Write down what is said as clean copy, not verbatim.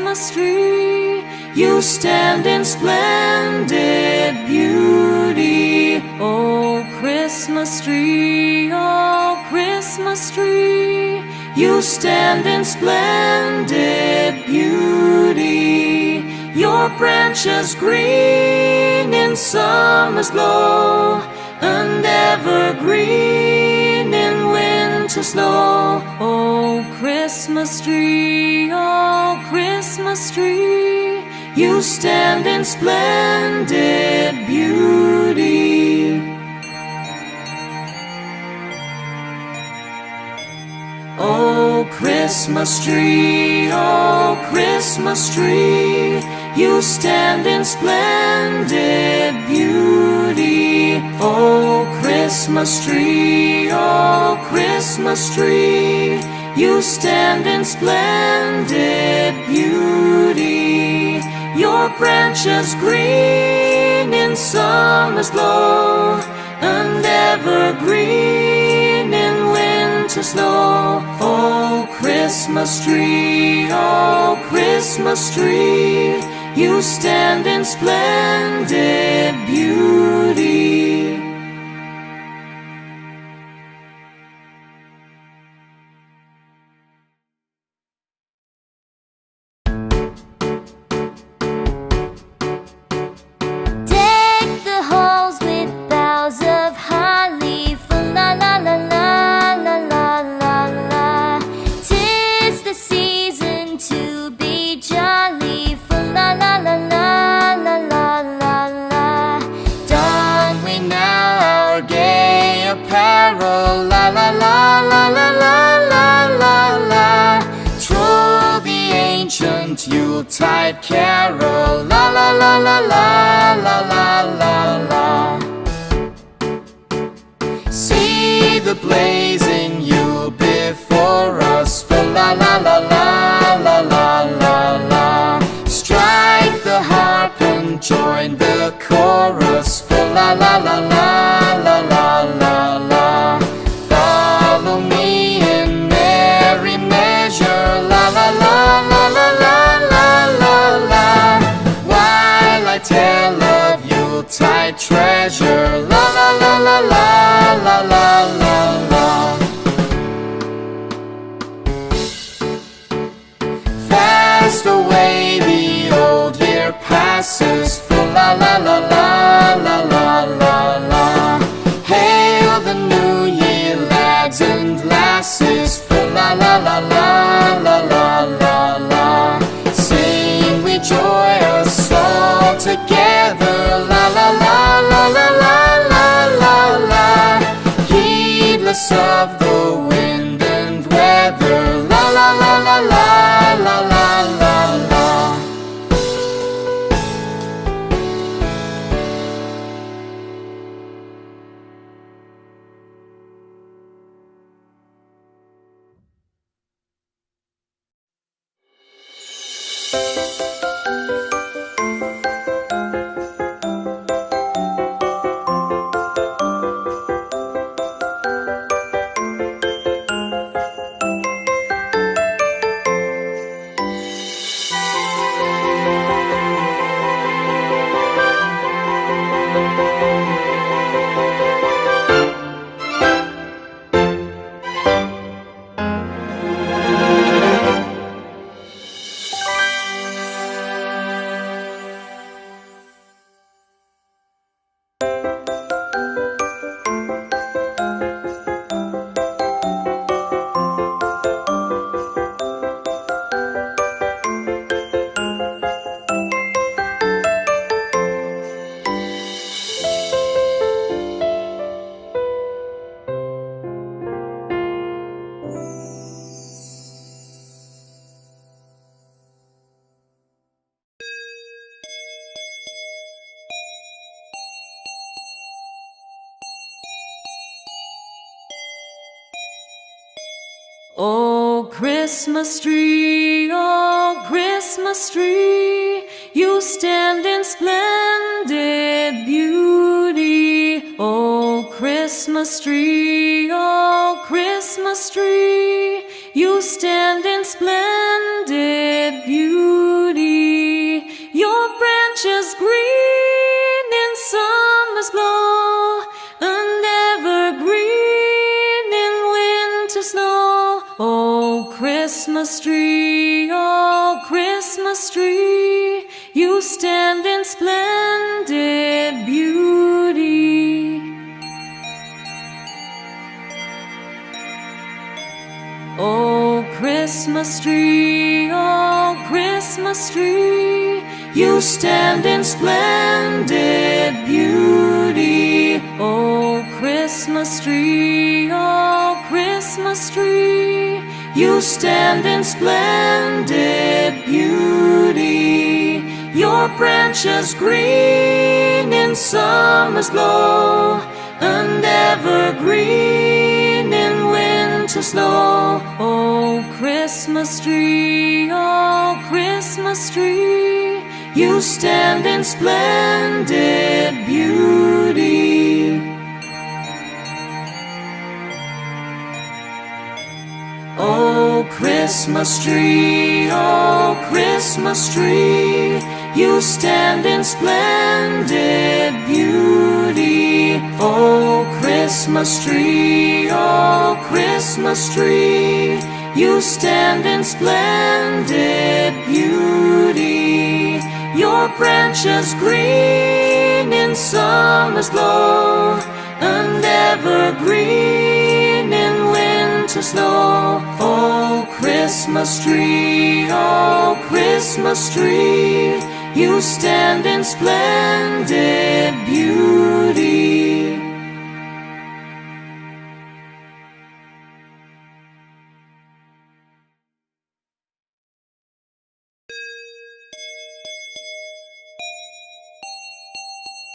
Christmas tree, you stand in splendid beauty. Oh, Christmas tree, oh, Christmas tree, you stand in splendid beauty. Your branches green in summer's glow, and evergreen in winter snow. Oh, Christmas tree, oh, Christmas tree, you stand in splendid beauty. Oh, Christmas tree, oh, Christmas tree, you stand in splendid beauty. Oh, Christmas tree, oh, Christmas tree, you stand in splendid beauty. Your branches green in summer's glow, and evergreen in winter snow. Oh, Christmas tree, oh, Christmas tree, you stand in splendid beauty. Deck the halls with boughs of holly, fa la la la la la la la la. 'Tis the season to be jolly, fa la la la la la la la la. Don we now our gay apparel, la la la la la la la la la. Troll the ancient Yuletide carol, la la la la la la la la la. See the blazing Yule before us, fa la la la la la la la la. Strike the harp and join the chorus, fa la la la la la la la la. Follow me in merry measure, la la la la la la la la la. While I tell of Yuletide treasure, la la la la la la la la la. Fast away the old year passes, fa la la la la la la la la. Hail the new year, lads and lasses, fa la la la la la la la la. Sing we joyous all together, la la la la la la la la la. Heedless of the wind and weather, la la la la la la la la la. Oh, Christmas tree, oh, Christmas tree, you stand in splendid beauty. Oh, Christmas tree, you stand in splendid beauty. Your branches green in summer's glow, and evergreen in winter snow. Oh, Christmas tree, you stand in splendid beauty. Oh, Christmas tree, you stand in splendid beauty. Oh, Christmas tree, you stand in splendid beauty. Your branches green in summer's glow, and evergreen in winter snow. Oh, Christmas tree, you stand in splendid beauty. Oh, Christmas tree, you stand in splendid beauty. Oh, Christmas tree, you stand in splendid beauty. Your branches green in summer's glow, and evergreen in winter snow. Oh, Christmas tree, you stand in splendid beauty.